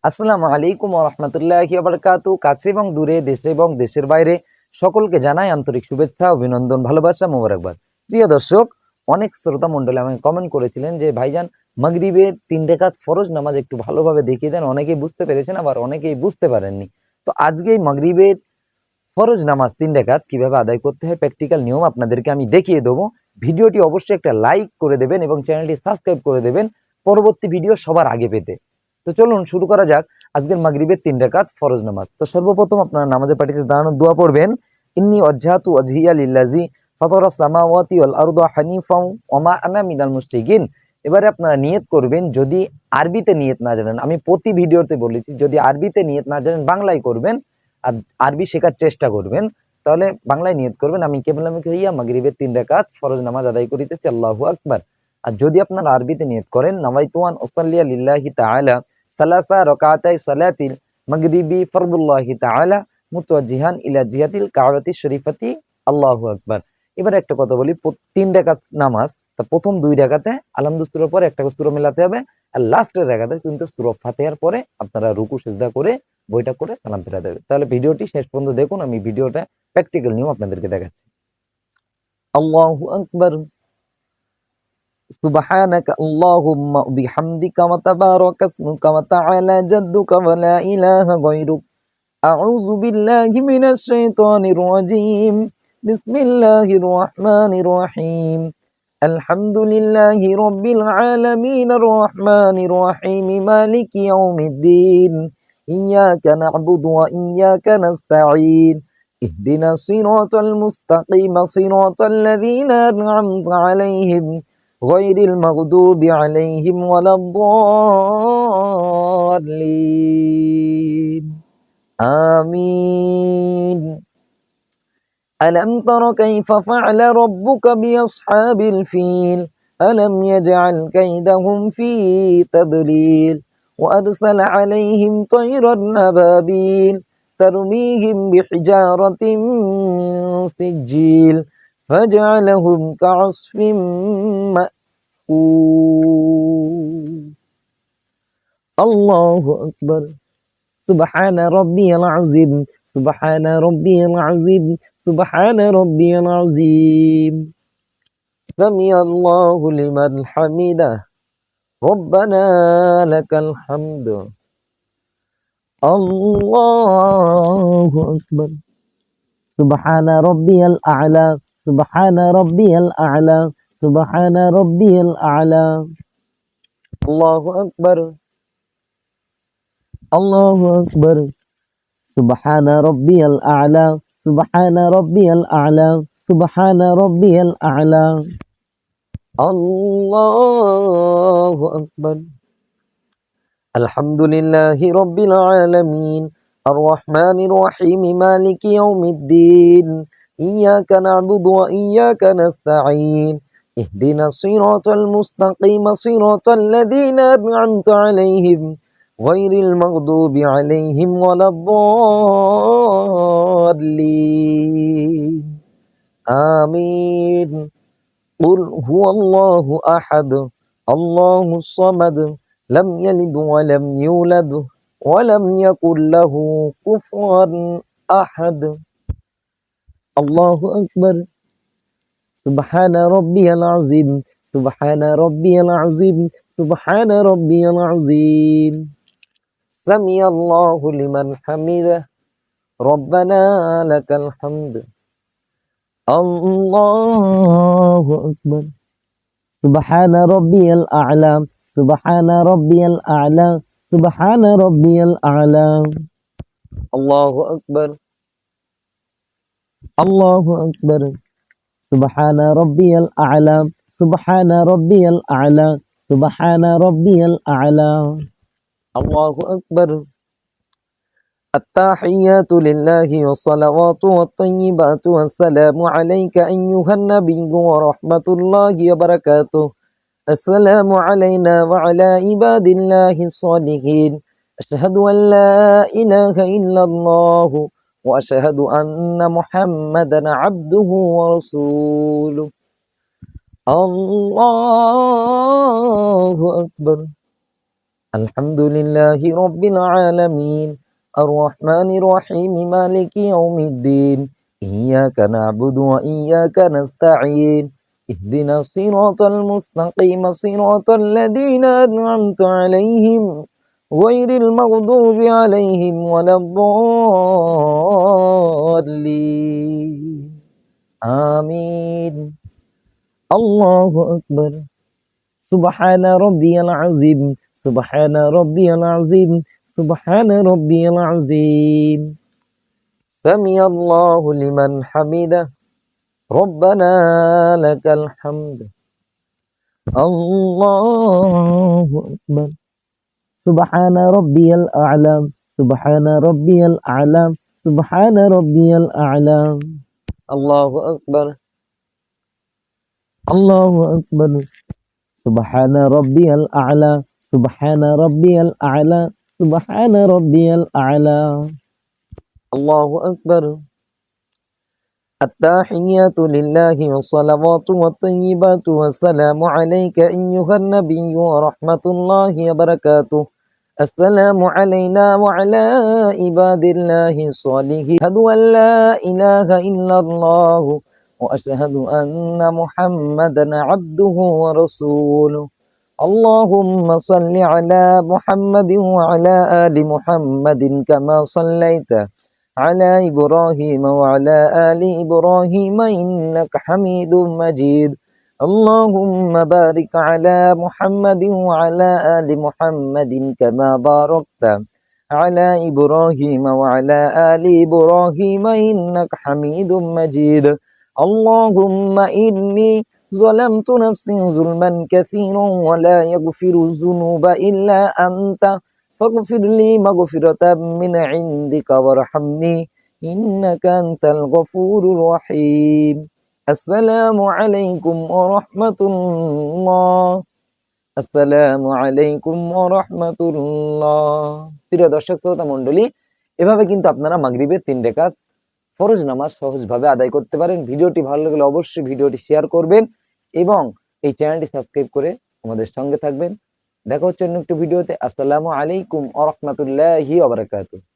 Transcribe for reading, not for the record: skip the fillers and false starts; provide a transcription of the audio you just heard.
আসসালামু আলাইকুম ওয়া রাহমাতুল্লাহি ওয়া বারাকাতুহু। কাছে এবং দূরে, দেশে এবং দেশের বাইরে সকলকে জানাই আন্তরিক শুভেচ্ছা, অভিনন্দন, ভালোবাসা, মোবারকবাদ। প্রিয় দর্শক, অনেক শ্রোতা মণ্ডলী আমাকে কমেন্ট করেছিলেন যে ভাইজান মাগরিবের ৩ রাকাত ফরজ নামাজ একটু ভালোভাবে দেখিয়ে দেন। অনেকেই বুঝতে পেরেছেন, আবার অনেকেই বুঝতে পারেননি। তো আজকে এই মাগরিবের ফরজ নামাজ ৩ রাকাত কিভাবে আদায় করতে হয় প্র্যাকটিক্যাল নিয়ম আপনাদেরকে আমি দেখিয়ে দেবো। ভিডিওটি অবশ্যই একটা লাইক করে দেবেন এবং চ্যানেলটি সাবস্ক্রাইব করে দেবেন পরবর্তী ভিডিও সবার আগে পেতে। তো চলুন শুরু করা যাক আজকের মাগরিবের ৩ রাকাত ফরজ নামাজ। তো সর্বপ্রথম আপনারা নামাজের পাটিতে দাঁড়ানোর দোয়া পড়বেন। ইন্নী ওয়াজ্জাহতু ওয়াজহিয়া লিল্লাযী ফাতারাস সামাওয়াতি ওয়াল আরদা হানিফাও ওয়া মা আনা মিনাল মুশরিকিন। এবারে আপনারা নিয়ত করবেন, যদি আরবিতে নিয়ত না জানেন, আমি প্রতি ভিডিওতে বলেছি যদি আরবিতে নিয়ত না জানেন বাংলায় করবেন, আর আরবি শেখার চেষ্টা করবেন, তাহলে বাংলায় নিয়ত করবেন আমি কেবলামুখী হইয়া মাগরিবের ৩ রাকাত ফরজ নামাজ আদায় করিতেছি, আল্লাহু আকবার। আর যদি আপনারা আরবিতে নিয়ত করেন নাওয়াইতু আন উসাল্লিয়া লিল্লাহি তাআলা সালাসা রাকাতাই সালাতিল মাগরিবি ফরদুল্লাহি তাআলা মুতাওয়াজ্জিহান ইলা জিহাতিল কাবাতি শরীফাতি, আল্লাহু আকবার। এবারে একটা কথা বলি, ৩ রাকাত নামাজ, তা প্রথম ২ রাকাতে আলহামদু সূরার পরে একটা সূরা মেলাতে হবে, আর লাস্টের রাকাতে কিন্তু সূরা ফাতিহার পরে আপনারা রুকু সিজদা করে বইটা করে সালাম ফিরা দেবে। তাহলে ভিডিওটি শেষ পর্যন্ত দেখুন, আমি ভিডিওটা প্র্যাকটিক্যাল নিয়ম আপনাদেরকে দেখাচ্ছি। আল্লাহু আকবার। সুবহানাকা আল্লাহুম্মা বিহামদিকা ওয়া তাবারাকা ইসমুকা ওয়া তাআলা জাদ্দুকা ওয়া লা ইলাহা গায়রুক। আউযু বিল্লাহি মিনাশ শাইতানির রাজীম। বিসমিল্লাহির রহমানির রহিম। আলহামদুলিল্লাহি রাব্বিল আলামিন আর রহমানির রহিম মালিকি ইয়াউমিদ্দিন। ইয়্যাকা না'বুদু ওয়া ইয়্যাকা নাস্তাঈন। ইহদিনাস সিরাতাল মুস্তাকিম সিরাতাল লাযীনা আন'আমতা আলাইহিম গায়রিল মাগদুবি আলাইহিম ওয়ালাদ-দাল্লিন। آمين. ألم تر كيف فعل ربك بأصحاب الفيل ألم يجعل كيدهم في تضليل وأرسل عليهم طيرا أبابيل ترميهم بحجارة من سجيل فجعلهم كعصف مأكول. الله أكبر. سبحان ربي العظيم. سبحان ربي العظيم. سبحان ربي العظيم. سمع الله لمن حمده. ربنا لك الحمد. الله أكبر. سبحان ربي الأعلى. سبحان ربي الأعلى. سبحان ربي الأعلى. الله أكبر. الله أكبر. سبحان ربي الأعلى. سبحان ربي الأعلى. سبحان ربي الأعلى. الله أكبر. الحمد لله رب العالمين الرحمن الرحيم مالك يوم الدين إياك نعبد وإياك نستعين اهدنا الصراط المستقيم صراط الذين أنعمت عليهم غير المغضوب عليهم ولا الضالين. آمين. قل هو الله أحد الله الصمد لم يلد ولم يولد ولم يكن له كفوا أحد. الله أكبر. سبحان ربي العظيم. سبحان ربي العظيم. سبحان ربي العظيم. سمع الله لمن حمده. ربنا لك الحمد. الله أكبر. سبحان ربي الأعلى. سبحان ربي الأعلى. سبحان ربي الأعلى. الله أكبر. الله أكبر. سبحان ربي الأعلى. سبحان ربي الأعلى. سبحان ربي الأعلى. الله أكبر. التحيات لله والصلوات والطيبات والسلام عليك أيها النبي ورحمة الله وبركاته. السلام علينا وعلى عباد الله الصالحين. أشهد أن لا إله إلا الله وأشهد أن محمدا عبده ورسوله. الله أكبر. আলহামদুলিল্লাহি রাব্বিল আলামিন আর রহমানির রহিম মালিকি ইয়াউমিদ্দিন ইয়াকা না'বুদু ওয়া ইয়াকা নাস্তাঈন ইহদিনাস সিরাতাল মুস্তাকিম সিরাতাল লাযীনা আন'আমতা আলাইহিম গায়রিল মাগদুবি আলাইহিম ওয়ালাদ-দাল্লিন আমিন। আল্লাহু আকবার। সুবহানা রাব্বিয়াল আযীম, সুবহানা রাব্বিয়াল আযীম, সুবহানা রাব্বিয়াল আযীম। সামিআল্লাহু লিমান হামিদাহ, রব্বানা লাকাল হামদ। আল্লাহু আকবার। সুবহানা রাব্বিয়াল আ'লা, সুবহানা রাব্বিয়াল আ'লা, সুবহানা রাব্বিয়াল আ'লা। আল্লাহু আকবার, আল্লাহু আকবার। সুবহানা রাব্বিয়াল আ'লা, সুবহানা রাব্বিয়াল আ'লা, সুবহানা রাব্বিয়াল আ'লা। আল্লাহু আকবার। التحيات لله والصلوات والطيبات والسلام عليك أيها النبي ورحمة الله وبركاته. السلام علينا وعلى عباد الله الصالحين. أشهد أن لا إله إلا الله وأشهد أن محمدا عبده ورسوله. اللهم صل على محمد وعلى آل محمد كما صليت على إبراهيم وعلى آل إبراهيم إنك حميد مجيد. اللهم بارك على محمد وعلى آل محمد كما باركت على إبراهيم وعلى آل إبراهيم إنك حميد مجيد. اللهم إني ظلمت نفسي ظلما كثيرا ولا يغفر الذنوب إلا أنت فاغفر لي مغفرة من عندك وارحمني إنك أنت الغفور الرحيم. السلام عليكم ورحمة الله। আসসালামু আলাইকুম ওয়া রাহমাতুল্লাহ। প্রিয় দর্শক শ্রোতা মণ্ডলী, এভাবে কিন্তু আপনারা মাগরিবের 3 রাকাত ফরজ নামাজ সহজভাবে আদায় করতে পারেন। ভিডিওটি ভালো লাগলে অবশ্যই ভিডিওটি শেয়ার করবেন এবং এই চ্যানেলটি সাবস্ক্রাইব করে আমাদের সঙ্গে থাকবেন। দেখা হচ্ছে অন্য একটি ভিডিওতে। আসসালামু আলাইকুম ওয়া রাহমাতুল্লাহি ওয়া বারাকাতুহু।